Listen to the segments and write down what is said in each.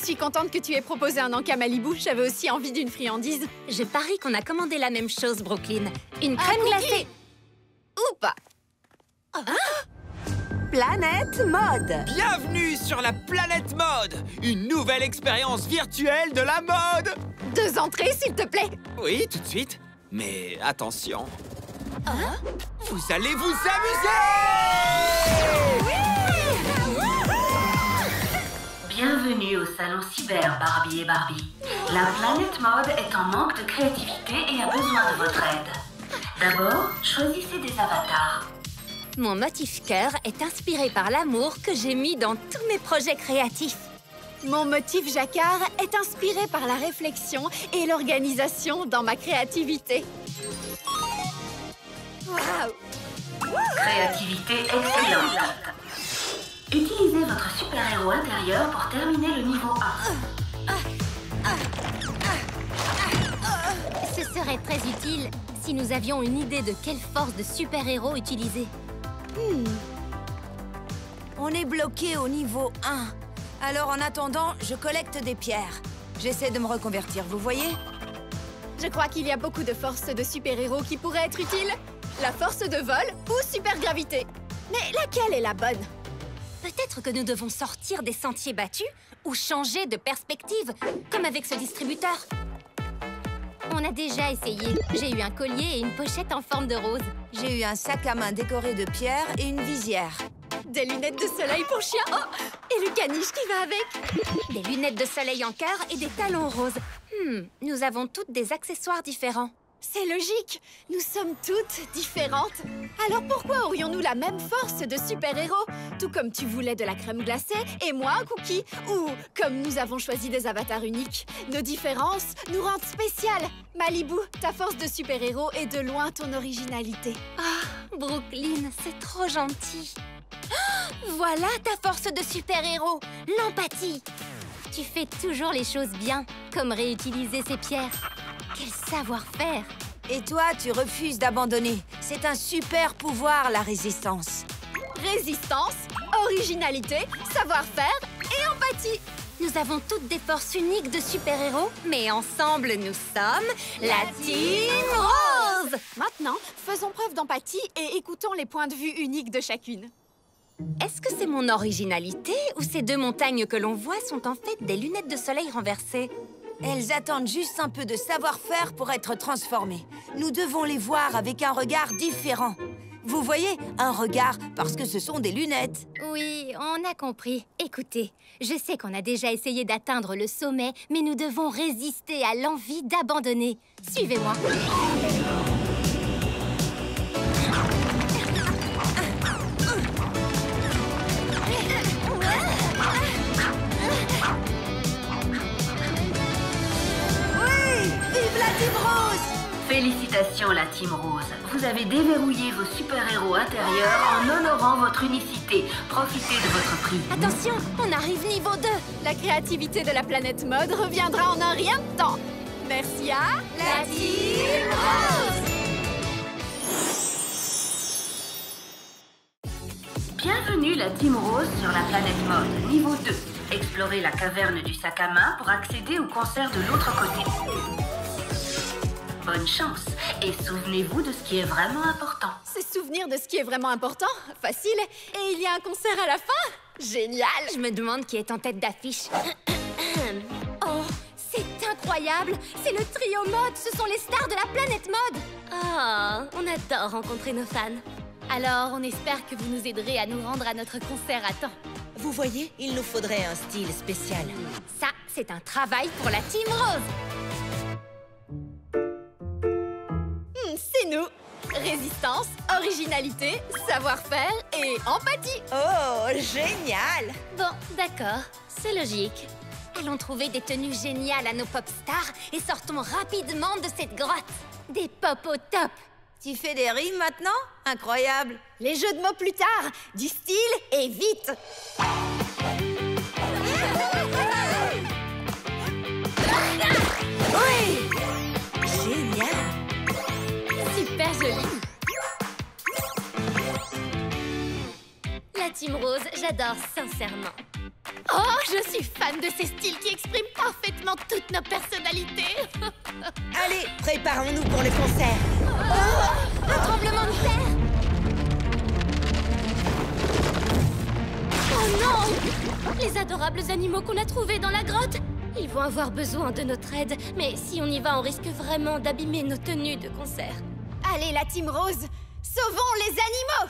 suis contente que tu aies proposé un encas Malibu. J'avais aussi envie d'une friandise. Je parie qu'on a commandé la même chose, Brooklyn. Une crème glacée. Ou pas. Planète Mode. Bienvenue sur la Planète Mode, une nouvelle expérience virtuelle de la mode. 2 entrées, s'il te plaît. Oui, tout de suite. Mais attention. Vous allez vous amuser! Bienvenue au salon cyber, Barbie et Barbie. La Planète Mode est en manque de créativité et a besoin de votre aide. D'abord, choisissez des avatars. Mon motif cœur est inspiré par l'amour que j'ai mis dans tous mes projets créatifs. Mon motif jacquard est inspiré par la réflexion et l'organisation dans ma créativité. Waouh! Créativité excellente. Utilisez votre super-héros intérieur pour terminer le niveau 1. Ce serait très utile si nous avions une idée de quelle force de super-héros utiliser. On est bloqué au niveau 1. Alors en attendant, je collecte des pierres. J'essaie de me reconvertir, vous voyez? Je crois qu'il y a beaucoup de forces de super-héros qui pourraient être utiles. La force de vol ou super-gravité. Mais laquelle est la bonne? Peut-être que nous devons sortir des sentiers battus ou changer de perspective, comme avec ce distributeur. On a déjà essayé. J'ai eu un collier et une pochette en forme de rose. J'ai eu un sac à main décoré de pierres et une visière. Des lunettes de soleil pour chien. Oh, et le caniche qui va avec. Des lunettes de soleil en cœur et des talons roses. Nous avons toutes des accessoires différents. C'est logique. Nous sommes toutes différentes. Alors pourquoi aurions-nous la même force de super-héros? Tout comme tu voulais de la crème glacée et moi un cookie. Ou comme nous avons choisi des avatars uniques. Nos différences nous rendent spéciales. Malibu, ta force de super-héros est de loin ton originalité. Brooklyn, c'est trop gentil. Voilà ta force de super-héros, l'empathie. Tu fais toujours les choses bien, comme réutiliser ces pierres. Quel savoir-faire! Et toi, tu refuses d'abandonner. C'est un super pouvoir, la résistance. Résistance, originalité, savoir-faire et empathie. Nous avons toutes des forces uniques de super-héros, mais ensemble, nous sommes la Team Rose! Maintenant, faisons preuve d'empathie et écoutons les points de vue uniques de chacune. Est-ce que c'est mon originalité ou ces 2 montagnes que l'on voit sont en fait des lunettes de soleil renversées? Elles attendent juste un peu de savoir-faire pour être transformées. Nous devons les voir avec un regard différent. Vous voyez, un regard parce que ce sont des lunettes. Oui, on a compris. Écoutez, je sais qu'on a déjà essayé d'atteindre le sommet, mais nous devons résister à l'envie d'abandonner. Suivez-moi. Vive la Team Rose! Félicitations, la Team Rose. Vous avez déverrouillé vos super-héros intérieurs en honorant votre unicité. Profitez de votre prix. Attention, on arrive niveau 2. La créativité de la planète mode reviendra en un rien de temps. Merci à La Team Rose! Bienvenue, la Team Rose, sur la Planète Mode, niveau 2. Explorez la caverne du sac à main pour accéder au concert de l'autre côté. Bonne chance et souvenez-vous de ce qui est vraiment important. Se souvenir de ce qui est vraiment important? Facile. Et il y a un concert à la fin? Génial! Je me demande qui est en tête d'affiche. Oh, c'est incroyable! C'est le trio mode! Ce sont les stars de la planète mode! Oh, on adore rencontrer nos fans. Alors, on espère que vous nous aiderez à nous rendre à notre concert à temps. Vous voyez, il nous faudrait un style spécial. Ça, c'est un travail pour la Team Rose! C'est nous! Résistance, originalité, savoir-faire et empathie! Oh, génial! Bon, d'accord, c'est logique. Allons trouver des tenues géniales à nos pop stars et sortons rapidement de cette grotte. Des pop au top! Tu fais des rimes maintenant? Incroyable! Les jeux de mots plus tard! Du style et vite! Oui! Génial! Super joli! La Team Rose, j'adore sincèrement. Oh, je suis fan de ces styles qui expriment parfaitement toutes nos personnalités. Allez, préparons-nous pour le concert. Oh, un tremblement de terre. Oh non! Les adorables animaux qu'on a trouvés dans la grotte. Ils vont avoir besoin de notre aide. Mais si on y va, on risque vraiment d'abîmer nos tenues de concert. Allez, la Team Rose, sauvons les animaux!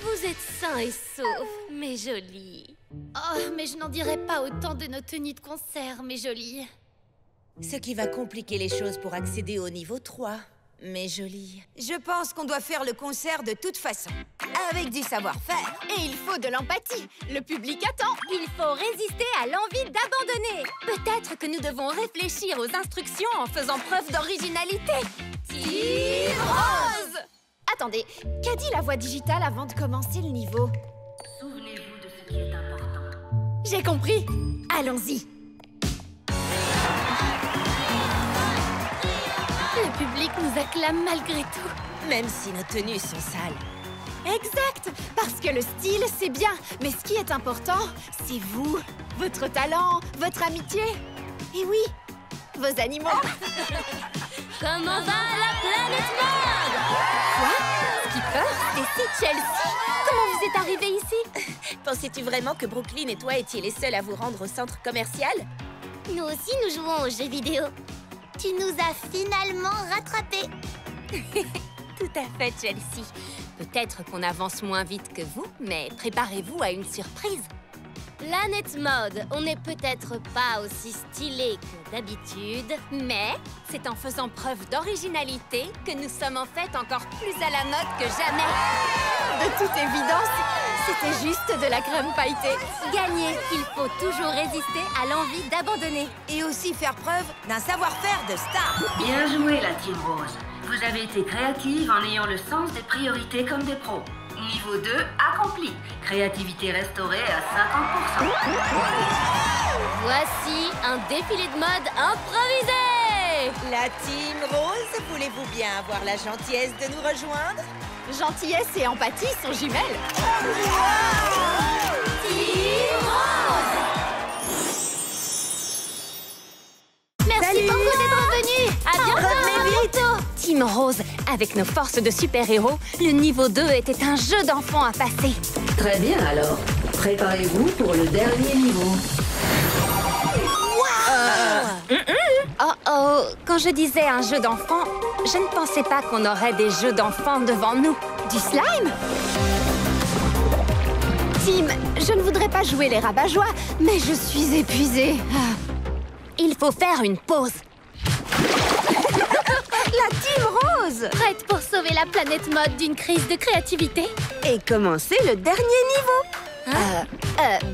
Vous êtes sains et saufs, mes jolis. Oh, mais je n'en dirais pas autant de nos tenues de concert, mes jolis. Ce qui va compliquer les choses pour accéder au niveau 3. Mais jolie. Je pense qu'on doit faire le concert de toute façon, avec du savoir-faire. Et il faut de l'empathie. Le public attend. Il faut résister à l'envie d'abandonner. Peut-être que nous devons réfléchir aux instructions en faisant preuve d'originalité. Team Rose! Attendez, qu'a dit la voix digitale avant de commencer le niveau? Souvenez-vous de ce qui est important. J'ai compris. Allons-y. Le public nous acclame malgré tout. Même si nos tenues sont sales. Exact. Parce que le style, c'est bien. Mais ce qui est important, c'est vous. Votre talent, votre amitié. Et oui, vos animaux. Comment va la planète mode? Quoi? Skipper? Stacy, Chelsea? Comment vous êtes arrivés ici? Pensais-tu vraiment que Brooklyn et toi étiez les seuls à vous rendre au centre commercial? Nous aussi, nous jouons aux jeux vidéo. Tu nous as finalement rattrapés. Tout à fait, Chelsea. Peut-être qu'on avance moins vite que vous, mais préparez-vous à une surprise. Planète Mode, on n'est peut-être pas aussi stylé que d'habitude, mais C'est en faisant preuve d'originalité que nous sommes en fait encore plus à la mode que jamais. De toute évidence, c'était juste de la crème pailletée. gagner, il faut toujours résister à l'envie d'abandonner. Et aussi faire preuve d'un savoir-faire de star. Bien joué, la Team Rose. Vous avez été créative en ayant le sens des priorités comme des pros. Niveau 2 accompli. Créativité restaurée à 50%. Voici un défilé de mode improvisé. La Team Rose, voulez-vous bien avoir la gentillesse de nous rejoindre? Gentillesse et empathie sont jumelles. Merci beaucoup d'être venus. À bientôt. Team Rose, avec nos forces de super-héros, le niveau 2 était un jeu d'enfant à passer. Très bien alors. Préparez-vous pour le dernier niveau. Oh, quand je disais un jeu d'enfant, je ne pensais pas qu'on aurait des jeux d'enfants devant nous. Du slime? Tim, je ne voudrais pas jouer les rabat-joie, mais je suis épuisée. Il faut faire une pause. La Team Rose! Prête pour sauver la planète mode d'une crise de créativité? Et commencer le dernier niveau.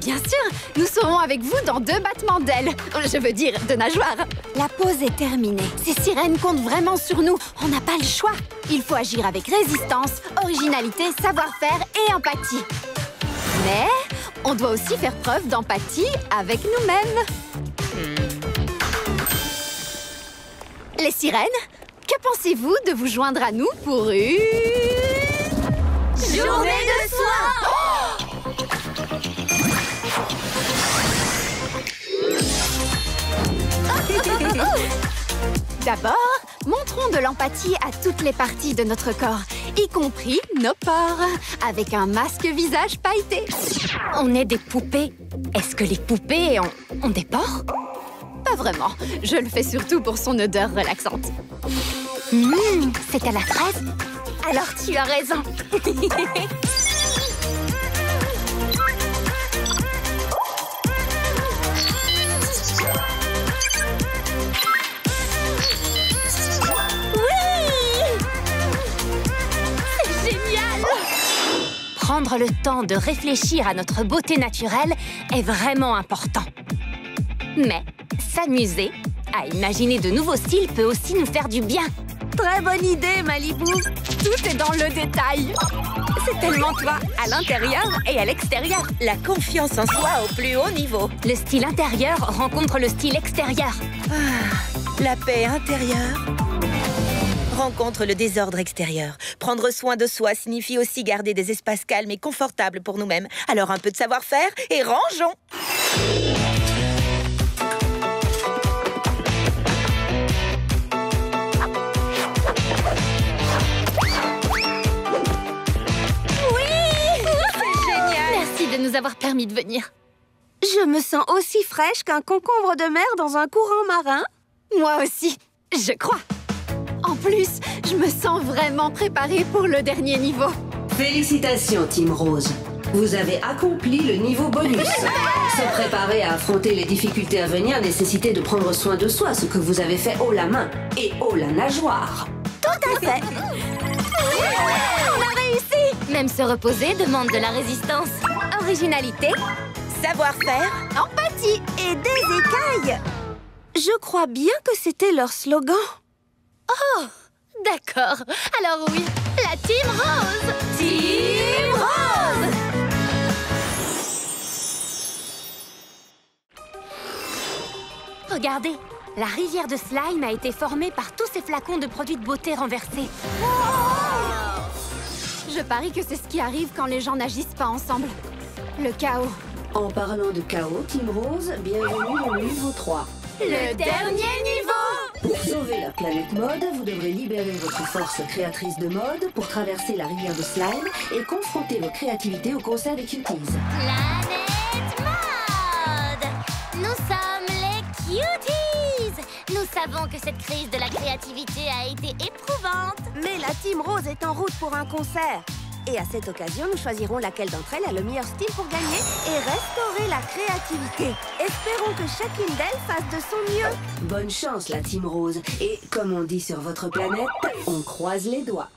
Bien sûr, nous serons avec vous dans 2 battements d'ailes. Je veux dire, de nageoires. La pause est terminée. Ces sirènes comptent vraiment sur nous. On n'a pas le choix. Il faut agir avec résistance, originalité, savoir-faire et empathie. Mais on doit aussi faire preuve d'empathie avec nous-mêmes. Les sirènes, que pensez-vous de vous joindre à nous pour une... Journée de soie! D'abord, montrons de l'empathie à toutes les parties de notre corps, y compris nos pores, avec un masque visage pailleté. On est des poupées. Est-ce que les poupées ont des pores? Pas vraiment, je le fais surtout pour son odeur relaxante. C'est à la fraise? Alors tu as raison. Prendre le temps de réfléchir à notre beauté naturelle est vraiment important. Mais s'amuser à imaginer de nouveaux styles peut aussi nous faire du bien. Très bonne idée, Malibu. Tout est dans le détail. C'est tellement toi, à l'intérieur et à l'extérieur. La confiance en soi au plus haut niveau. Le style intérieur rencontre le style extérieur. La paix intérieure Rencontre le désordre extérieur. Prendre soin de soi signifie aussi garder des espaces calmes et confortables pour nous-mêmes. Alors un peu de savoir-faire et rangeons. De nous avoir permis de venir. Je me sens aussi fraîche qu'un concombre de mer dans un courant marin. Moi aussi, je crois. En plus, je me sens vraiment préparée pour le dernier niveau. Félicitations, Team Rose. Vous avez accompli le niveau bonus. Se préparer à affronter les difficultés à venir nécessitait de prendre soin de soi, ce que vous avez fait haut la main et haut la nageoire. Tout à fait. On a réussi! Même se reposer demande de la résistance. Originalité, Savoir-faire. Empathie. Et des écailles. Je crois bien que c'était leur slogan. d'accord. Alors oui, la Team Rose! Team Rose! Regardez, la rivière de slime a été formée par tous ces flacons de produits de beauté renversés. Je parie que c'est ce qui arrive quand les gens n'agissent pas ensemble. Le chaos. En parlant de chaos, Team Rose, bienvenue au niveau 3. Le dernier niveau! Pour sauver la planète mode, vous devrez libérer votre force créatrice de mode pour traverser la rivière de slime et confronter vos créativités au concert des Cuties. Planète Mode! Nous sommes les Cuties! Nous savons que cette crise de la créativité a été éprouvante. Mais la Team Rose est en route pour un concert. Et à cette occasion, nous choisirons laquelle d'entre elles a le meilleur style pour gagner et restaurer la créativité. Espérons que chacune d'elles fasse de son mieux. Bonne chance, la Team Rose. Et comme on dit sur votre planète, on croise les doigts.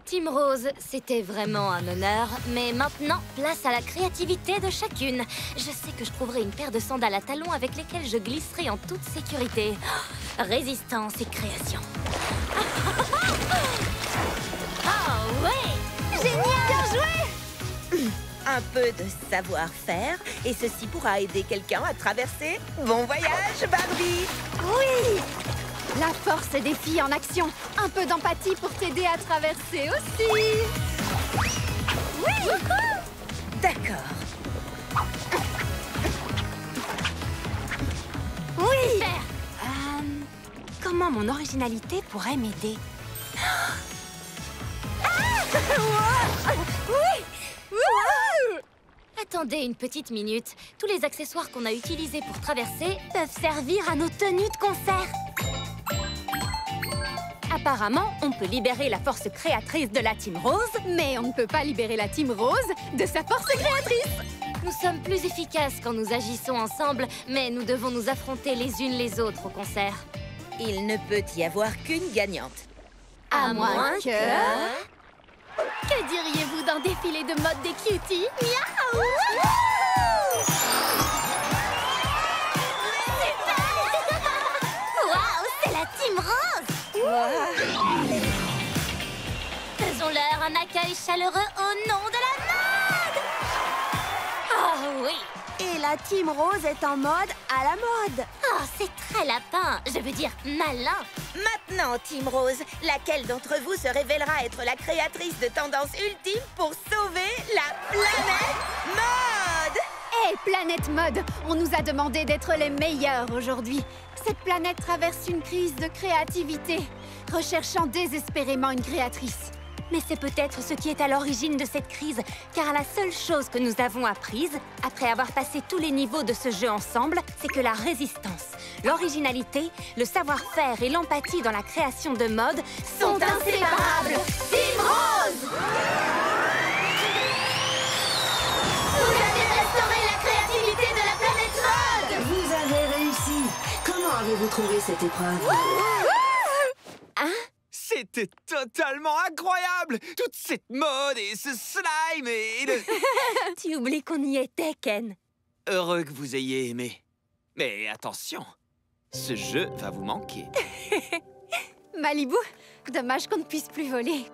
Team Rose, c'était vraiment un honneur, mais maintenant, place à la créativité de chacune. Je sais que je trouverai une paire de sandales à talons avec lesquelles je glisserai en toute sécurité. Résistance et création. Oh ouais! Génial! Bien joué! Un peu de savoir-faire et ceci pourra aider quelqu'un à traverser. Bon voyage, Barbie! Oui! La force des filles en action. Un peu d'empathie pour t'aider à traverser aussi. Oui! D'accord. Oui! Comment mon originalité pourrait m'aider? Attendez une petite minute. Tous les accessoires qu'on a utilisés pour traverser Peuvent servir à nos tenues de concert. Apparemment, on peut libérer la force créatrice de la Team Rose. Mais on ne peut pas libérer la Team Rose de sa force créatrice. Nous sommes plus efficaces quand nous agissons ensemble, mais nous devons nous affronter les unes les autres au concert. Il ne peut y avoir qu'une gagnante. À moins que... Que diriez-vous d'un défilé de mode des cuties? Miaou! Waouh, c'est la Team Rose! Faisons-leur un accueil chaleureux au nom de la mode! Oh oui! Et la Team Rose est en mode à la mode. Oh, c'est très lapin! Je veux dire malin! Maintenant, Team Rose, laquelle d'entre vous se révélera être la créatrice de tendance ultime pour sauver la planète mode? Hé, Planète Mode, on nous a demandé d'être les meilleurs aujourd'hui. Cette planète traverse une crise de créativité, recherchant désespérément une créatrice. Mais c'est peut-être ce qui est à l'origine de cette crise, car la seule chose que nous avons apprise, après avoir passé tous les niveaux de ce jeu ensemble, c'est que la résistance, l'originalité, le savoir-faire et l'empathie dans la création de mode sont inséparables. Team Rose! Vous avez restauré la créativité de la planète mode! Vous avez réussi. Comment avez-vous trouvé cette épreuve? C'était totalement incroyable! Toute cette mode et ce slime et le... Tu oublies qu'on y était, Ken. Heureux que vous ayez aimé. Mais attention, ce jeu va vous manquer. Malibu, dommage qu'on ne puisse plus voler.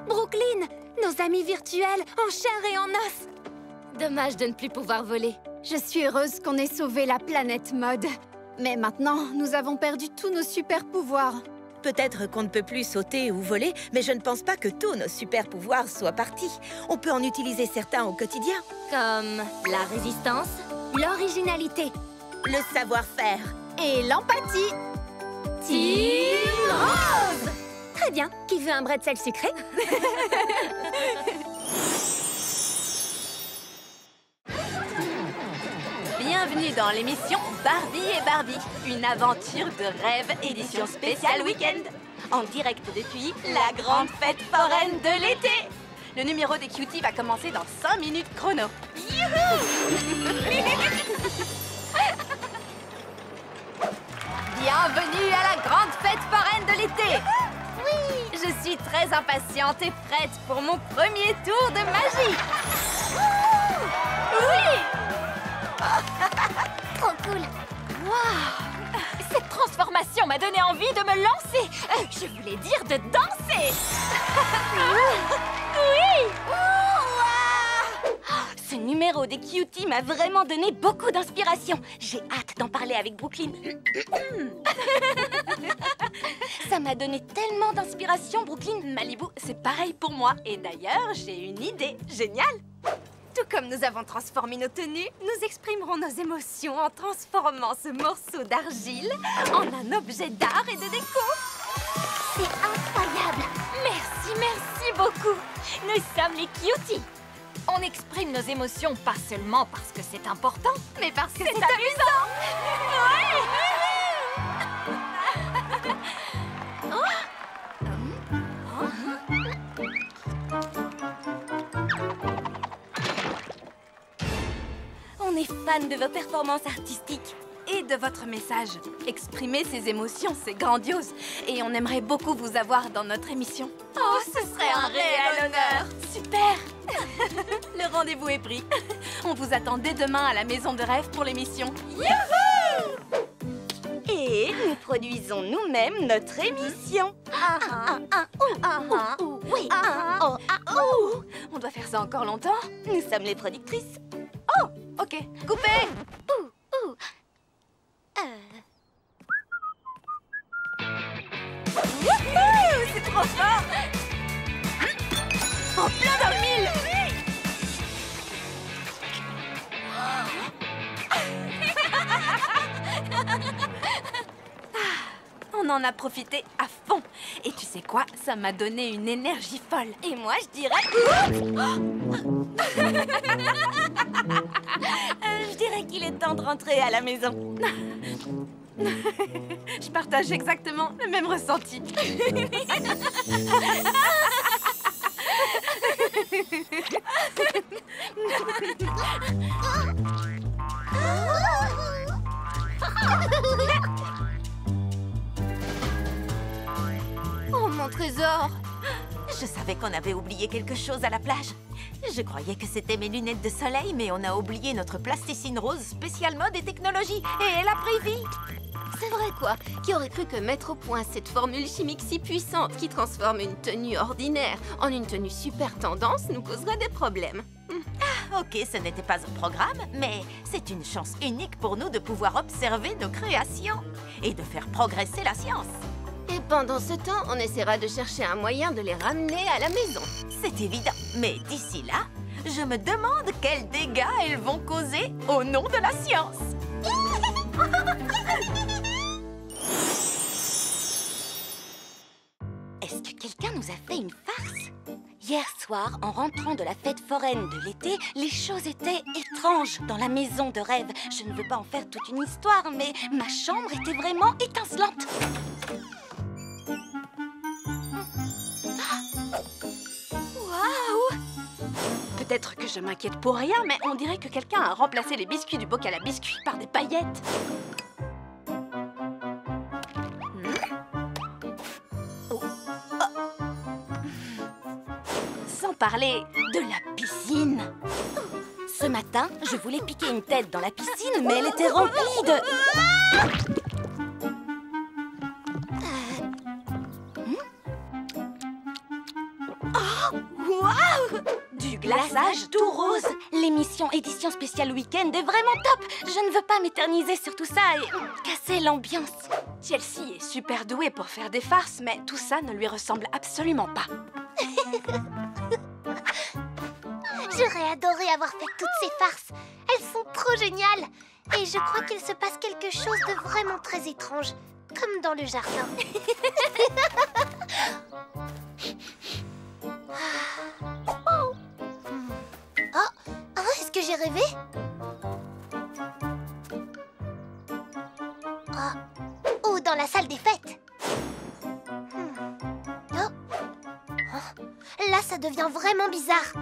Brooklyn, nos amis virtuels en chair et en os. Dommage de ne plus pouvoir voler. Je suis heureuse qu'on ait sauvé la planète mode. Mais maintenant, nous avons perdu tous nos super pouvoirs. Peut-être qu'on ne peut plus sauter ou voler, mais je ne pense pas que tous nos super pouvoirs soient partis. On peut en utiliser certains au quotidien. Comme la résistance, L'originalité. Le savoir-faire. Et l'empathie. Team Rose. Très bien. Qui veut un bretzel sucré? Bienvenue dans l'émission Barbie et Barbie, une aventure de rêve édition spéciale week-end, en direct depuis la grande fête foraine de l'été. Le numéro des cuties va commencer dans 5 minutes chrono. Bienvenue à la grande fête foraine de l'été. Oui, je suis très impatiente et prête pour mon premier tour de magie. Oui. Trop cool. Waouh! Cette transformation m'a donné envie de me lancer. Je voulais dire de danser. Oui! Ce numéro des cuties m'a vraiment donné beaucoup d'inspiration. J'ai hâte d'en parler avec Brooklyn. Ça m'a donné tellement d'inspiration, Brooklyn. Malibu, c'est pareil pour moi. Et d'ailleurs, j'ai une idée géniale. Tout comme nous avons transformé nos tenues, nous exprimerons nos émotions en transformant ce morceau d'argile en un objet d'art et de déco. C'est incroyable! Merci beaucoup! Nous sommes les cuties! On exprime nos émotions pas seulement parce que c'est important, mais parce que c'est amusant! On est fan de vos performances artistiques et de votre message. Exprimer ses émotions, c'est grandiose. Et on aimerait beaucoup vous avoir dans notre émission. Oh, ce serait un réel honneur. Super. Le rendez-vous est pris. On vous attend dès demain à la Maison de Rêve pour l'émission. Youhou! Et nous produisons nous-mêmes notre émission. Oui. On doit faire ça encore longtemps. Nous sommes les productrices. Oh, ok. Coupez. Wouhou, c'est trop fort. En plein dans le mille. On en a profité à fond. Et tu sais quoi? Ça m'a donné une énergie folle. Et moi, je dirais... je dirais qu'il est temps de rentrer à la maison. Je partage exactement le même ressenti. Oh, mon trésor! Je savais qu'on avait oublié quelque chose à la plage. Je croyais que c'était mes lunettes de soleil, mais on a oublié notre plasticine rose spécial mode et technologie. Et elle a pris vie. C'est vrai quoi? Qui aurait cru que mettre au point cette formule chimique si puissante qui transforme une tenue ordinaire en une tenue super tendance nous causerait des problèmes? Ok, ce n'était pas un programme, mais c'est une chance unique pour nous de pouvoir observer nos créations et de faire progresser la science. Et pendant ce temps, on essaiera de chercher un moyen de les ramener à la maison. C'est évident, mais d'ici là, je me demande quels dégâts elles vont causer au nom de la science. Est-ce que quelqu'un nous a fait une farce? Hier soir, en rentrant de la fête foraine de l'été, les choses étaient étranges dans la maison de rêve. Je ne veux pas en faire toute une histoire, mais ma chambre était vraiment étincelante. Waouh! Peut-être que je m'inquiète pour rien, mais on dirait que quelqu'un a remplacé les biscuits du bocal à biscuits par des paillettes. Sans parler de la piscine. Ce matin, je voulais piquer une tête dans la piscine, mais elle était remplie de... Oh, waouh! Du glaçage tout rose. L'émission édition spéciale week-end est vraiment top. Je ne veux pas m'éterniser sur tout ça et casser l'ambiance. Chelsea est super douée pour faire des farces, mais tout ça ne lui ressemble absolument pas. J'aurais adoré avoir fait toutes ces farces. Elles sont trop géniales. Et je crois qu'il se passe quelque chose de vraiment très étrange. Comme dans le jardin. Oh, est-ce que j'ai rêvé? Ou dans la salle des fêtes? Là, ça devient vraiment bizarre.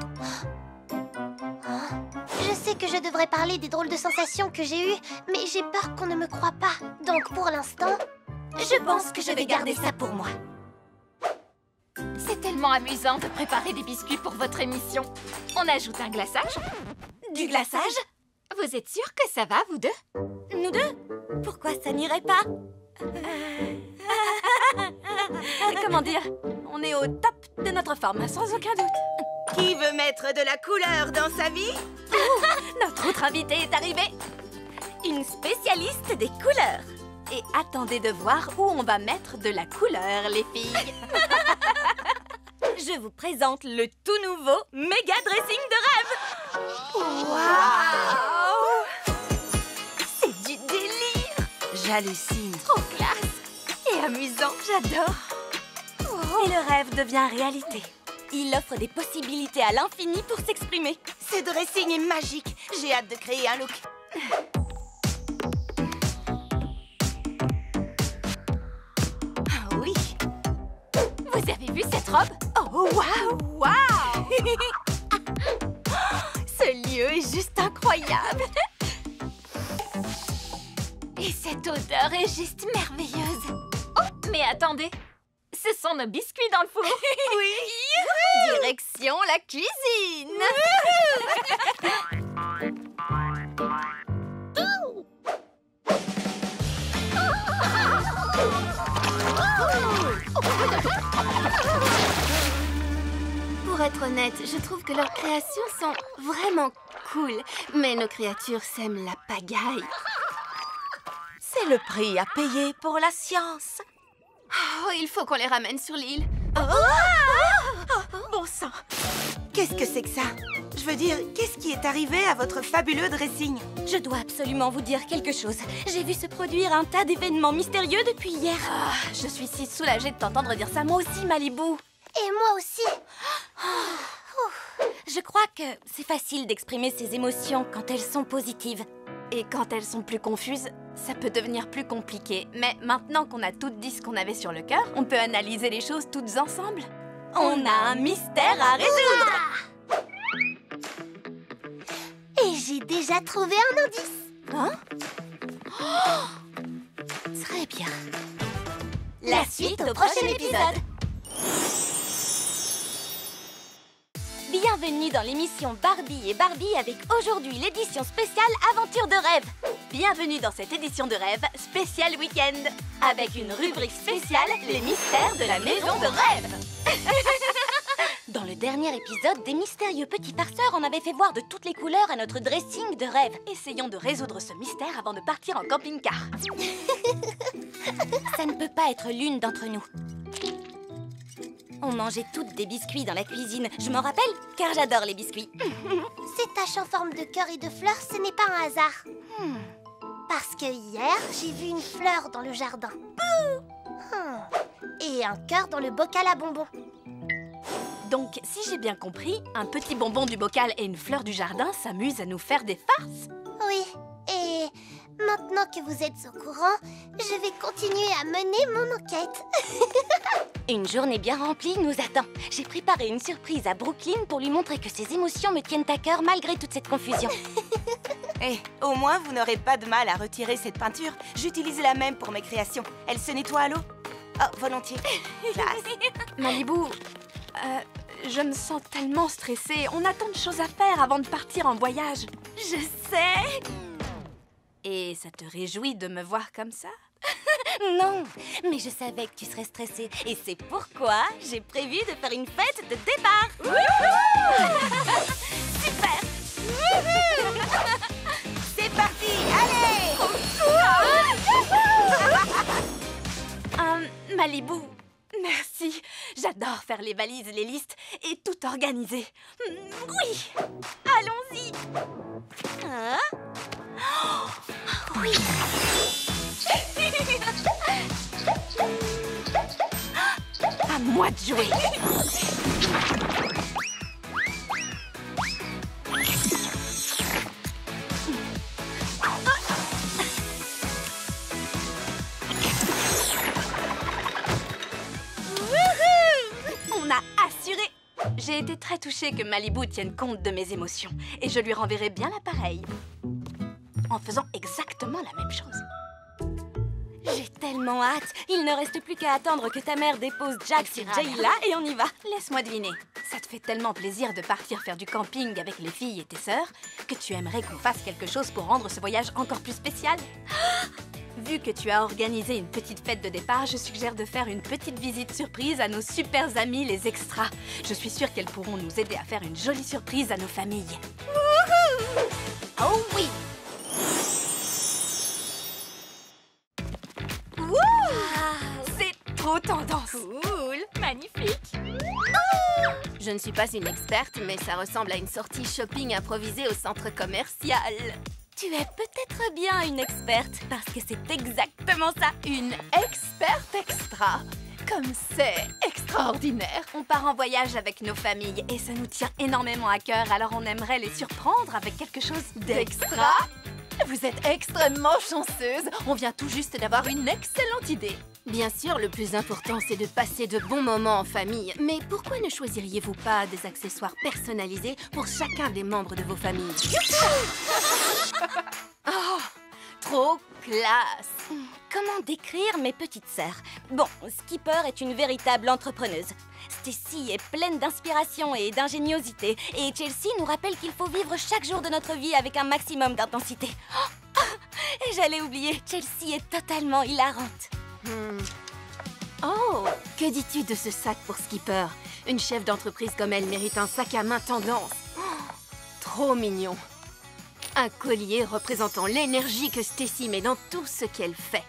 Je sais que je devrais parler des drôles de sensations que j'ai eues, mais j'ai peur qu'on ne me croie pas. Donc, pour l'instant, je pense que je vais garder ça pour moi. C'est tellement amusant de préparer des biscuits pour votre émission. On ajoute un glaçage. Du glaçage? Vous êtes sûrs que ça va, vous deux? Nous deux? Pourquoi ça n'irait pas? Comment dire? On est au top de notre forme, sans aucun doute. Qui veut mettre de la couleur dans sa vie? Notre autre invitée est arrivée. Une spécialiste des couleurs. Et attendez de voir où on va mettre de la couleur, les filles. Je vous présente le tout nouveau méga dressing de rêve. Waouh! C'est du délire. J'hallucine. Trop classe. Et amusant, j'adore. Et le rêve devient réalité. Il offre des possibilités à l'infini pour s'exprimer. Ce dressing est magique. J'ai hâte de créer un look. Ah oui. Vous avez vu cette robe? Oh, waouh! Waouh! Ce lieu est juste incroyable. Et cette odeur est juste merveilleuse. Oh, mais attendez. Ce sont nos biscuits dans le four. Oui. Direction la cuisine. Pour être honnête, je trouve que leurs créations sont vraiment cool. Mais nos créatures sèment la pagaille. C'est le prix à payer pour la science. Oh, il faut qu'on les ramène sur l'île. Bon sang! Qu'est-ce que c'est que ça? Je veux dire, qu'est-ce qui est arrivé à votre fabuleux dressing? Je dois absolument vous dire quelque chose. J'ai vu se produire un tas d'événements mystérieux depuis hier. Je suis si soulagée de t'entendre dire ça. Moi aussi, Malibu. Et moi aussi. Je crois que c'est facile d'exprimer ses émotions quand elles sont positives. Et quand elles sont plus confuses, ça peut devenir plus compliqué. Mais maintenant qu'on a toutes dit ce qu'on avait sur le cœur, on peut analyser les choses toutes ensemble. On a un mystère à résoudre. Et j'ai déjà trouvé un indice. Hein? Très bien. La suite au prochain épisode. Bienvenue dans l'émission Barbie et Barbie avec aujourd'hui l'édition spéciale Aventure de rêve. Bienvenue dans cette édition de rêve spéciale week-end avec une rubrique spéciale Les mystères de la maison de rêve. Dans le dernier épisode, des mystérieux petits farceurs en avaient fait voir de toutes les couleurs à notre dressing de rêve. Essayons de résoudre ce mystère avant de partir en camping-car. Ça ne peut pas être l'une d'entre nous. On mangeait toutes des biscuits dans la cuisine. Je m'en rappelle, car j'adore les biscuits. Ces taches en forme de cœur et de fleurs, ce n'est pas un hasard. Parce que hier, j'ai vu une fleur dans le jardin. Et un cœur dans le bocal à bonbons. Donc, si j'ai bien compris, un petit bonbon du bocal et une fleur du jardin s'amusent à nous faire des farces. Oui, et maintenant que vous êtes au courant, je vais continuer à mener mon enquête. Une journée bien remplie nous attend. J'ai préparé une surprise à Brooklyn pour lui montrer que ses émotions me tiennent à cœur malgré toute cette confusion. Eh, au moins, vous n'aurez pas de mal à retirer cette peinture. J'utilise la même pour mes créations. Elle se nettoie à l'eau. Oh, volontiers. Classe. Malibu, je me sens tellement stressée. On a tant de choses à faire avant de partir en voyage. Je sais. Et ça te réjouit de me voir comme ça? Non, mais je savais que tu serais stressée. Et c'est pourquoi j'ai prévu de faire une fête de départ. Super. C'est parti, allez! Malibu, merci. J'adore faire les valises, les listes et tout organiser. Oui, allons-y. Hein? Oh, oui. À moi de jouer. On a assuré. J'ai été très touchée que Malibu tienne compte de mes émotions. Et je lui renverrai bien l'appareil. En faisant exactement la même chose. J'ai tellement hâte. Il ne reste plus qu'à attendre que ta mère dépose Jax et Jayla et on y va. Laisse-moi deviner. Ça te fait tellement plaisir de partir faire du camping avec les filles et tes sœurs que tu aimerais qu'on fasse quelque chose pour rendre ce voyage encore plus spécial. Vu que tu as organisé une petite fête de départ, je suggère de faire une petite visite surprise à nos super amies les extras. Je suis sûre qu'elles pourront nous aider à faire une jolie surprise à nos familles. Wouhou! Oh oui! C'est trop tendance. Cool, magnifique. Je ne suis pas une experte, mais ça ressemble à une sortie shopping improvisée au centre commercial. Tu es peut-être bien une experte, parce que c'est exactement ça. Une experte extra. Comme c'est extraordinaire. On part en voyage avec nos familles et ça nous tient énormément à cœur, alors on aimerait les surprendre avec quelque chose d'extra. Vous êtes extrêmement chanceuse. On vient tout juste d'avoir une excellente idée. Bien sûr, le plus important, c'est de passer de bons moments en famille. Mais pourquoi ne choisiriez-vous pas des accessoires personnalisés pour chacun des membres de vos familles? Oh, trop classe! Comment décrire mes petites sœurs? Bon, Skipper est une véritable entrepreneuse. Stacy est pleine d'inspiration et d'ingéniosité. Et Chelsea nous rappelle qu'il faut vivre chaque jour de notre vie avec un maximum d'intensité. Et j'allais oublier, Chelsea est totalement hilarante. Oh, que dis-tu de ce sac pour Skipper? Une chef d'entreprise comme elle mérite un sac à main tendance. Trop mignon. Un collier représentant l'énergie que Stacy met dans tout ce qu'elle fait.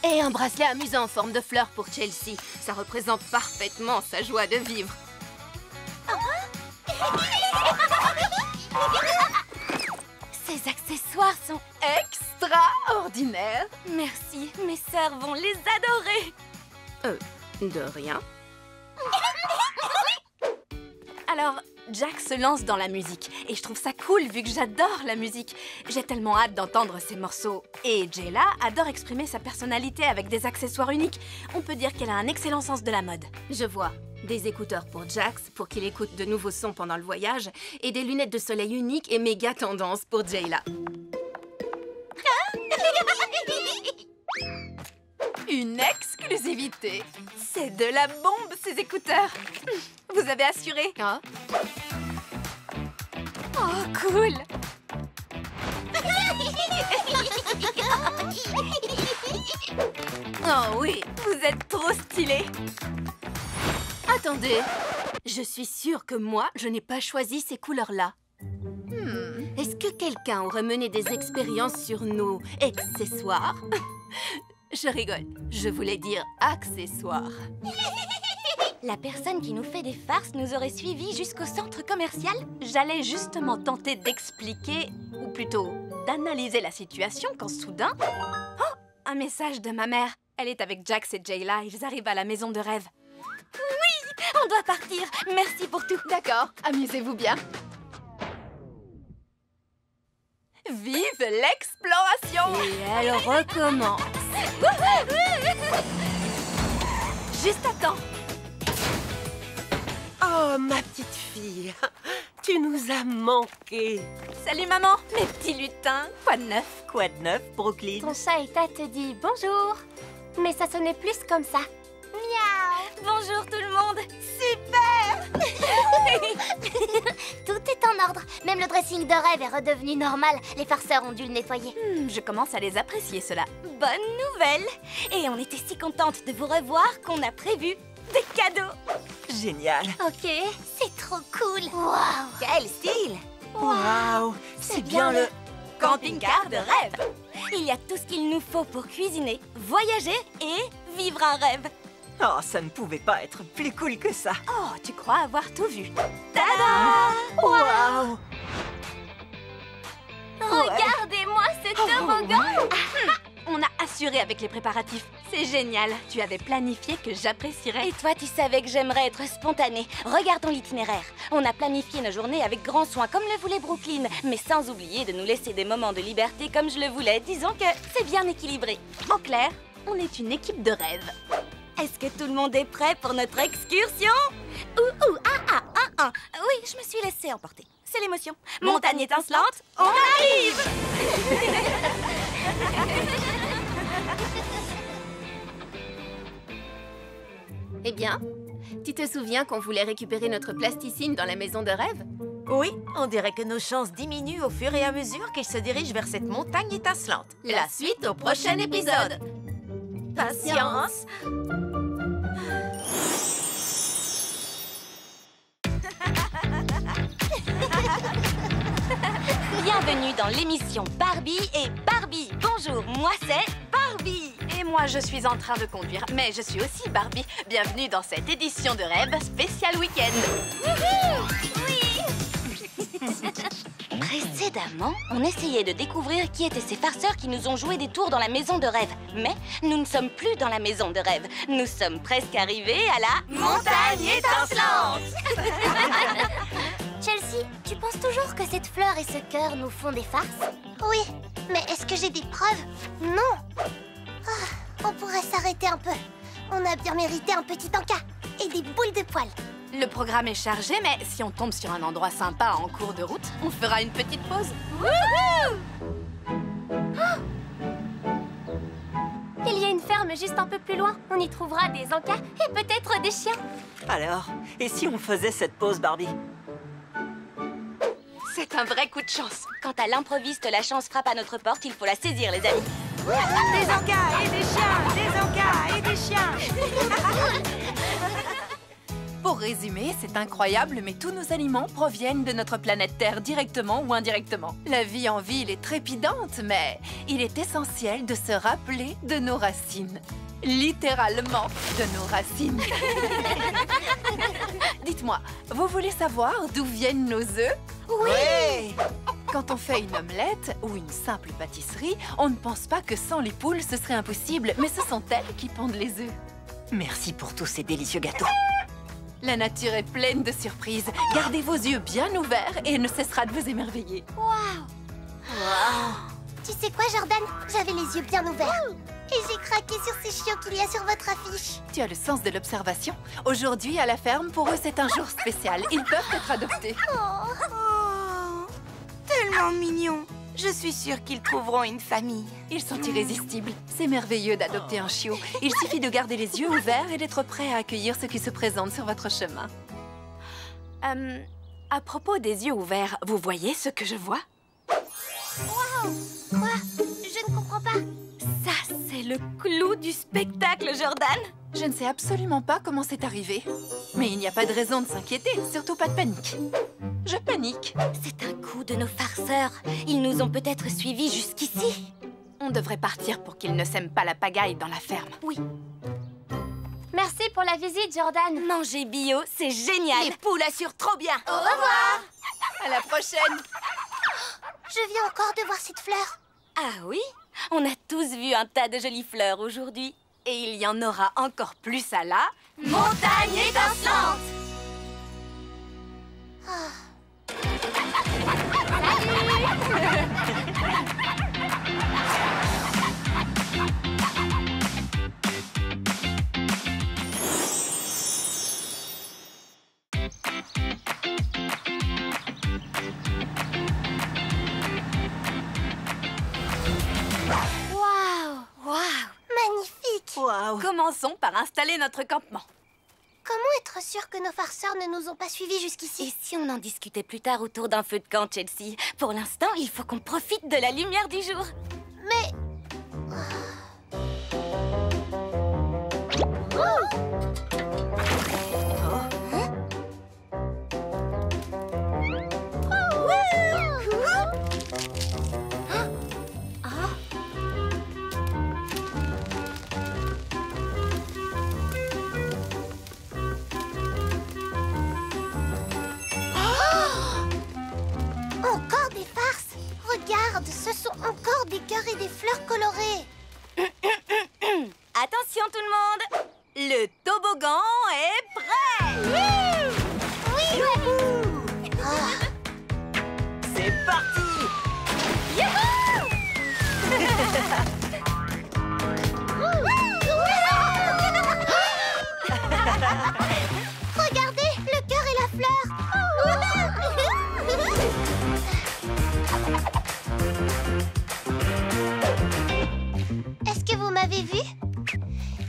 Et un bracelet amusant en forme de fleur pour Chelsea. Ça représente parfaitement sa joie de vivre. Ces accessoires sont extraordinaires. Merci, mes sœurs vont les adorer. De rien. Alors, Jack se lance dans la musique et je trouve ça cool vu que j'adore la musique. J'ai tellement hâte d'entendre ces morceaux. Et Jayla adore exprimer sa personnalité avec des accessoires uniques. On peut dire qu'elle a un excellent sens de la mode. Je vois. Des écouteurs pour Jax, pour qu'il écoute de nouveaux sons pendant le voyage, et des lunettes de soleil uniques et méga tendance pour Jayla. Une exclusivité. C'est de la bombe, ces écouteurs. Vous avez assuré? Ah. Oh, cool. Oh oui, vous êtes trop stylés. Attendez, je suis sûre que moi, je n'ai pas choisi ces couleurs-là. Est-ce que quelqu'un aurait mené des expériences sur nos accessoires? Je rigole, je voulais dire accessoires. La personne qui nous fait des farces nous aurait suivis jusqu'au centre commercial? J'allais justement tenter d'expliquer, ou plutôt d'analyser la situation quand soudain... Oh, un message de ma mère. Elle est avec Jax et Jayla, ils arrivent à la maison de rêve. Oui, on doit partir. Merci pour tout. D'accord, amusez-vous bien. Vive l'exploration! Et elle recommence. Juste à temps. Oh, ma petite fille, tu nous as manqué. Salut maman, mes petits lutins. Quoi de neuf? Quoi de neuf, Brooklyn? Ton chat Eta te dit bonjour. Mais ça sonnait plus comme ça. Miaou. Bonjour tout le monde. Super. Tout est en ordre. Même le dressing de rêve est redevenu normal. Les farceurs ont dû le nettoyer. Je commence à les apprécier, ceux-là. bonne nouvelle. Et on était si contente de vous revoir qu'on a prévu des cadeaux. Génial. Ok, c'est trop cool. Wow, quel style! Waouh, c'est bien le... camping-car de rêve. Il y a tout ce qu'il nous faut pour cuisiner, voyager et vivre un rêve. Oh, ça ne pouvait pas être plus cool que ça. Oh, tu crois avoir tout vu? Tada! Waouh. Regardez-moi ce toboggan! On a assuré avec les préparatifs. C'est génial. Tu avais planifié que j'apprécierais. Et toi, tu savais que j'aimerais être spontanée. Regardons l'itinéraire. On a planifié nos journées avec grand soin, comme le voulait Brooklyn, mais sans oublier de nous laisser des moments de liberté comme je le voulais. Disons que c'est bien équilibré. En clair, on est une équipe de rêve. Est-ce que tout le monde est prêt pour notre excursion? Oui, je me suis laissée emporter. C'est l'émotion. Montagne étincelante, on arrive! Eh bien, tu te souviens qu'on voulait récupérer notre plasticine dans la maison de rêve? Oui, on dirait que nos chances diminuent au fur et à mesure qu'il se dirige vers cette montagne étincelante. La suite au prochain épisode. Patience! Bienvenue dans l'émission Barbie et Barbie. Bonjour, moi c'est Barbie. Et moi, je suis en train de conduire, mais je suis aussi Barbie. Bienvenue dans cette édition de rêve spécial week-end. Précédemment, on essayait de découvrir qui étaient ces farceurs qui nous ont joué des tours dans la maison de rêve. Mais nous ne sommes plus dans la maison de rêve. Nous sommes presque arrivés à la montagne étincelante. Chelsea, tu penses toujours que cette fleur et ce cœur nous font des farces? Oui, mais est-ce que j'ai des preuves? Non. On pourrait s'arrêter un peu. On a bien mérité un petit encas et des boules de poils. Le programme est chargé, mais si on tombe sur un endroit sympa en cours de route, on fera une petite pause. Il y a une ferme juste un peu plus loin. On y trouvera des encas et peut-être des chiens. Alors, et si on faisait cette pause, Barbie? C'est un vrai coup de chance. Quand à l'improviste la chance frappe à notre porte, il faut la saisir, les amis. Des encas et des chiens! Des encas et des chiens! Pour résumer, c'est incroyable, mais tous nos aliments proviennent de notre planète Terre, directement ou indirectement. La vie en ville est trépidante, mais il est essentiel de se rappeler de nos racines. Littéralement, de nos racines. Dites-moi, vous voulez savoir d'où viennent nos œufs? Oui! Quand on fait une omelette ou une simple pâtisserie, on ne pense pas que sans les poules, ce serait impossible, mais ce sont elles qui pondent les œufs. Merci pour tous ces délicieux gâteaux. La nature est pleine de surprises. Gardez vos yeux bien ouverts et elle ne cessera de vous émerveiller. Tu sais quoi, Jordan? J'avais les yeux bien ouverts. Et j'ai craqué sur ces chiots qu'il y a sur votre affiche. Tu as le sens de l'observation. Aujourd'hui, à la ferme, pour eux, c'est un jour spécial. Ils peuvent être adoptés. Oh, tellement mignon. Je suis sûre qu'ils trouveront une famille. Ils sont irrésistibles. C'est merveilleux d'adopter un chiot. Il suffit de garder les yeux ouverts et d'être prêt à accueillir ce qui se présente sur votre chemin. À propos des yeux ouverts, vous voyez ce que je vois? Wow! Quoi? Je ne comprends pas. Ça, c'est le clou du spectacle, Jordan. Je ne sais absolument pas comment c'est arrivé. Mais il n'y a pas de raison de s'inquiéter, surtout pas de panique. Je panique. C'est un coup de nos farceurs. Ils nous ont peut-être suivis jusqu'ici. On devrait partir pour qu'ils ne sèment pas la pagaille dans la ferme. Oui. Merci pour la visite, Jordan. Manger bio, c'est génial. Les poules assurent trop bien. Au revoir. À la prochaine. Je viens encore de voir cette fleur. Ah oui? On a tous vu un tas de jolies fleurs aujourd'hui. Et il y en aura encore plus à la montagne étincelante. Magnifique! Waouh! Commençons par installer notre campement. Comment être sûr que nos farceurs ne nous ont pas suivis jusqu'ici? Et si on en discutait plus tard autour d'un feu de camp, Chelsea? Pour l'instant, il faut qu'on profite de la lumière du jour. Mais... Regarde, ce sont encore des cœurs et des fleurs colorées. Attention tout le monde! Le toboggan est prêt! Oui! C'est parti! Regardez, le cœur et la fleur. Est-ce que vous m'avez vu?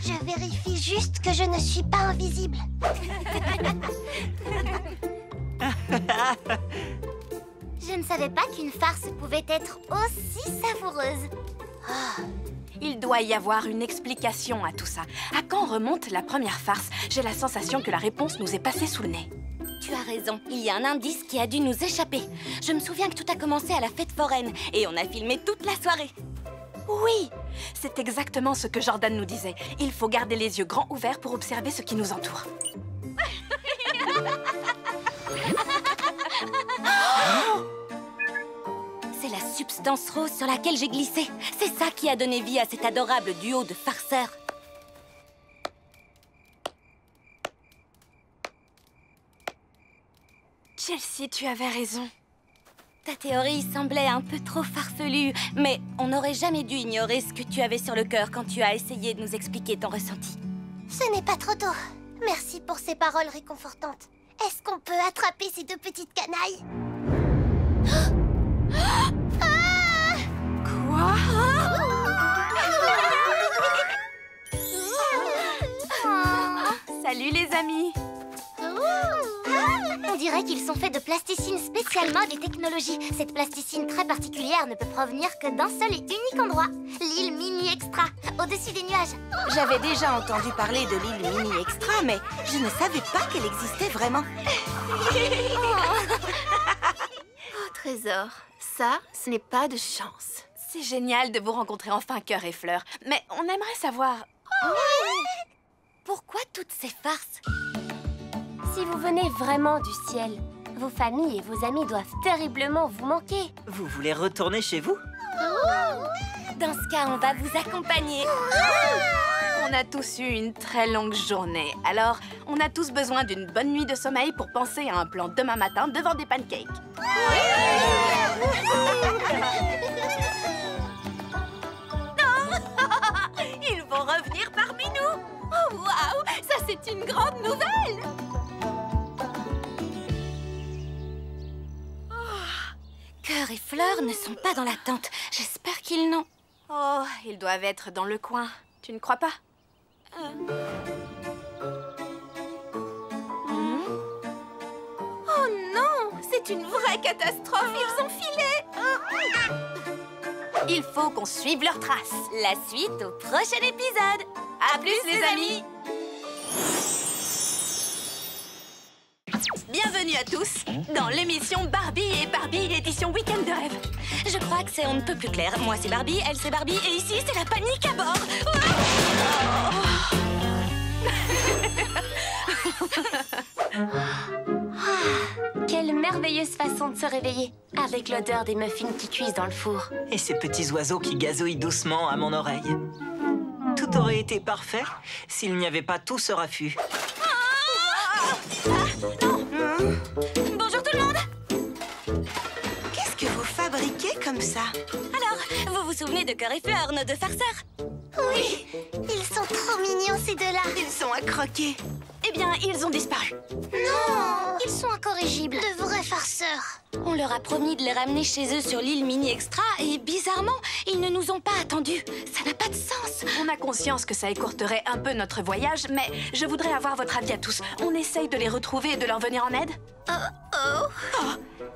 Je vérifie juste que je ne suis pas invisible. Je ne savais pas qu'une farce pouvait être aussi savoureuse. Il doit y avoir une explication à tout ça. À quand remonte la première farce? J'ai la sensation que la réponse nous est passée sous le nez. Tu as raison, il y a un indice qui a dû nous échapper. Je me souviens que tout a commencé à la fête foraine et on a filmé toute la soirée. Oui, c'est exactement ce que Jordan nous disait. Il faut garder les yeux grands ouverts pour observer ce qui nous entoure. C'est la substance rose sur laquelle j'ai glissé. C'est ça qui a donné vie à cet adorable duo de farceurs. Chelsea, tu avais raison. Ta théorie semblait un peu trop farfelue, mais on n'aurait jamais dû ignorer ce que tu avais sur le cœur quand tu as essayé de nous expliquer ton ressenti. Ce n'est pas trop tôt. Merci pour ces paroles réconfortantes. Est-ce qu'on peut attraper ces deux petites canailles? Quoi? Salut les amis! On dirait qu'ils sont faits de plasticine spécialement des technologies. Cette plasticine très particulière ne peut provenir que d'un seul et unique endroit. L'île Mini Extra, au-dessus des nuages. J'avais déjà entendu parler de l'île Mini Extra, mais je ne savais pas qu'elle existait vraiment. Oh, trésor, ça, ce n'est pas de chance. C'est génial de vous rencontrer enfin, Cœur et Fleur. Mais on aimerait savoir... Pourquoi toutes ces farces? Si vous venez vraiment du ciel, vos familles et vos amis doivent terriblement vous manquer. Vous voulez retourner chez vous? Dans ce cas, on va vous accompagner. On a tous eu une très longue journée, alors on a tous besoin d'une bonne nuit de sommeil pour penser à un plan demain matin devant des pancakes. Ils vont revenir parmi nous. Oh, waouh! Ça, c'est une grande nouvelle! Cœur et Fleur ne sont pas dans la tente. J'espère qu'ils n'ont... Oh, ils doivent être dans le coin. Tu ne crois pas? Oh non! C'est une vraie catastrophe! Ils ont filé! Il faut qu'on suive leurs traces. La suite au prochain épisode! À plus les amis! Bienvenue à tous dans l'émission Barbie et Barbie édition Week-end de rêve. Je crois que c'est on ne peut plus clair. Moi c'est Barbie, elle c'est Barbie et ici c'est la panique à bord. Quelle merveilleuse façon de se réveiller, avec l'odeur des muffins qui cuisent dans le four. Et ces petits oiseaux qui gazouillent doucement à mon oreille. Tout aurait été parfait s'il n'y avait pas tout ce raffut. Bonjour tout le monde! Qu'est-ce que vous fabriquez comme ça? Alors, vous vous souvenez de Cœur et Fleur, nos deux farceurs? Oui, ils sont trop mignons ces deux-là. Ils sont à croquer. Eh bien, ils ont disparu. Non, ils sont incorrigibles. De vrais farceurs. On leur a promis de les ramener chez eux sur l'île Mini Extra et bizarrement, ils ne nous ont pas attendus. Ça n'a pas de sens. On a conscience que ça écourterait un peu notre voyage, mais je voudrais avoir votre avis à tous. On essaye de les retrouver et de leur venir en aide? Oh,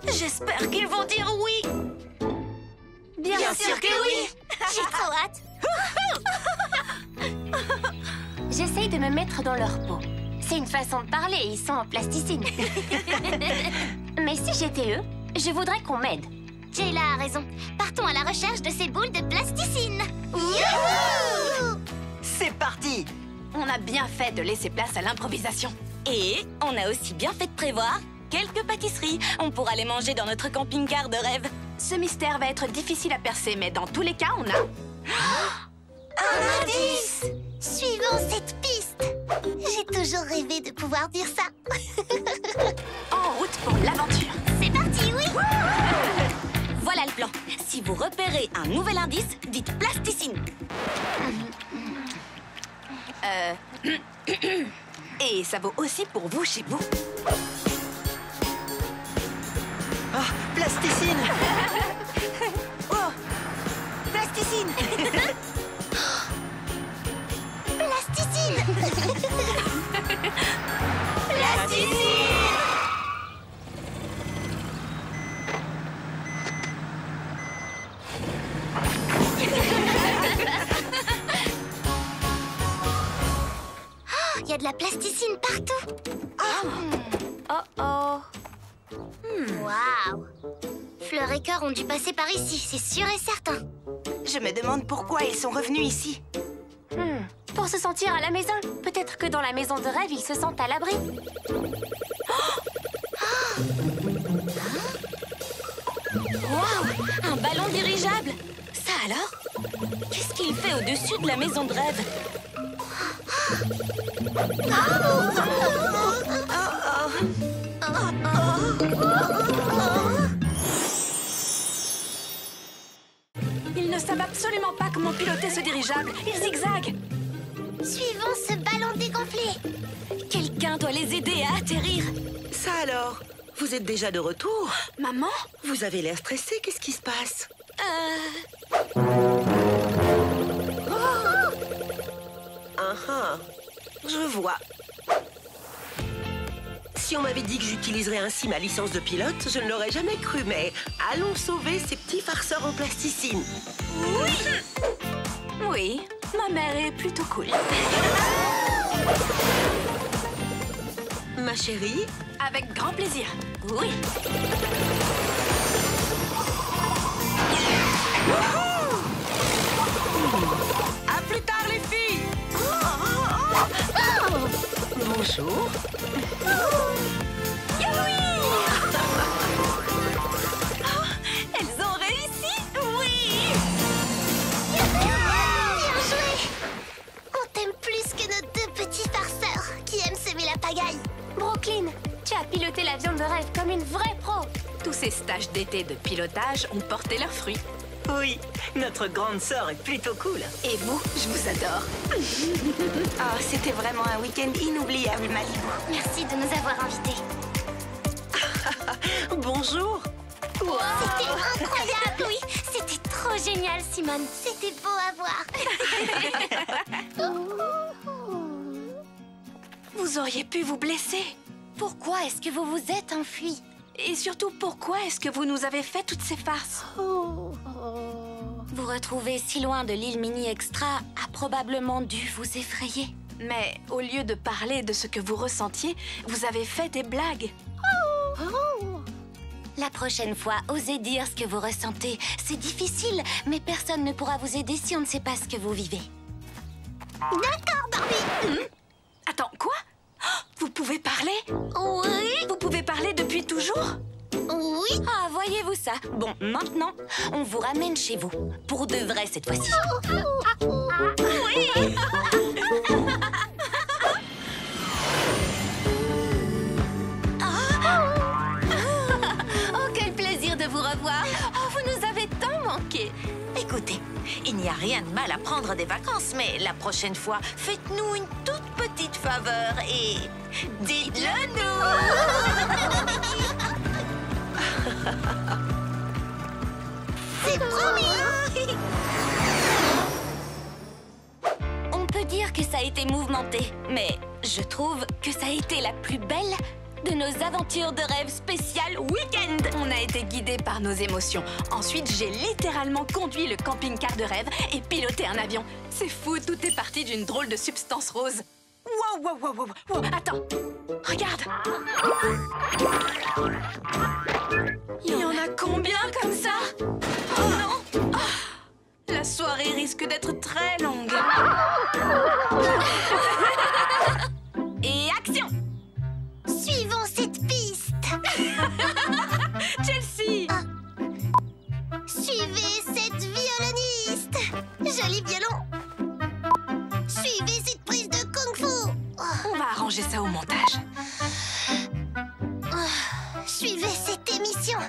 j'espère qu'ils vont dire oui. Bien sûr que oui. J'ai trop hâte. J'essaye de me mettre dans leur peau. C'est une façon de parler, ils sont en plasticine. Mais si j'étais eux, je voudrais qu'on m'aide. Jayla a raison. Partons à la recherche de ces boules de plasticine. Youhou! C'est parti! On a bien fait de laisser place à l'improvisation. Et on a aussi bien fait de prévoir quelques pâtisseries. On pourra les manger dans notre camping-car de rêve. Ce mystère va être difficile à percer, mais dans tous les cas, on a... Un indice! Suivons cette piste. J'ai toujours rêvé de pouvoir dire ça. En route pour l'aventure. C'est parti, oui! Voilà le plan. Si vous repérez un nouvel indice, dites plasticine. Et ça vaut aussi pour vous chez vous. Oh, plasticine. Oh, plasticine. Plasticine! Plasticine. Il y a de la plasticine partout. Oh. Waouh! Fleur et Cœur ont dû passer par ici, c'est sûr et certain. Je me demande pourquoi ils sont revenus ici. Pour se sentir à la maison. Peut-être que dans la maison de rêve, ils se sentent à l'abri. Waouh! Un ballon dirigeable! Ça alors? Qu'est-ce qu'il fait au-dessus de la maison de rêve? Ils ne savent absolument pas comment piloter ce dirigeable. Ils zigzaguent. Suivons ce ballon dégonflé. Quelqu'un doit les aider à atterrir. Ça alors? Vous êtes déjà de retour? Maman? Vous avez l'air stressé, qu'est-ce qui se passe? Je vois. Si on m'avait dit que j'utiliserais ainsi ma licence de pilote, je ne l'aurais jamais cru, mais allons sauver ces petits farceurs en plasticine. Oui, ma mère est plutôt cool. Ma chérie? Avec grand plaisir. Oui. À plus tard, les filles! Bonjour. Elles ont réussi. Oui. Bien joué! On t'aime plus que nos deux petits farceurs qui aiment semer la pagaille. Brooklyn, tu as piloté l'avion de rêve comme une vraie pro. Tous ces stages d'été de pilotage ont porté leurs fruits. Oui, notre grande sœur est plutôt cool. Et vous, je vous adore. Oh, c'était vraiment un week-end inoubliable, Malibu. Merci de nous avoir invités. Bonjour. C'était incroyable! Oui, c'était trop génial, Simone. C'était beau à voir. Vous auriez pu vous blesser. Pourquoi est-ce que vous vous êtes enfui? Et surtout, pourquoi est-ce que vous nous avez fait toutes ces farces? Vous retrouver si loin de l'île Mini Extra a probablement dû vous effrayer. Mais au lieu de parler de ce que vous ressentiez, vous avez fait des blagues. La prochaine fois, osez dire ce que vous ressentez. C'est difficile, mais personne ne pourra vous aider si on ne sait pas ce que vous vivez. D'accord, Barbie. Attends, quoi? Vous pouvez parler? Oui. Vous pouvez parler depuis toujours? Oui. Ah, voyez-vous ça? Bon, maintenant, on vous ramène chez vous. Pour de vrai, cette fois-ci. Oui. Oh, quel plaisir de vous revoir. Oh, vous nous avez tant manqué. Écoutez, il n'y a rien de mal à prendre des vacances, mais la prochaine fois, faites-nous une toute petite faveur et dites-le nous. C'est promis. On peut dire que ça a été mouvementé, mais je trouve que ça a été la plus belle de nos aventures de rêve spéciales week-end. On a été guidés par nos émotions. Ensuite, j'ai littéralement conduit le camping-car de rêve et piloté un avion. C'est fou, tout est parti d'une drôle de substance rose. Wow, attends, regarde. Il y en a combien comme ça? Oh non. La soirée risque d'être très longue. Et action! Suivons cette piste. Chelsea! Suivez cette violoniste. Joli violon. Suivez cette prise de kung-fu. On va arranger ça au montage. Suivez cette émission.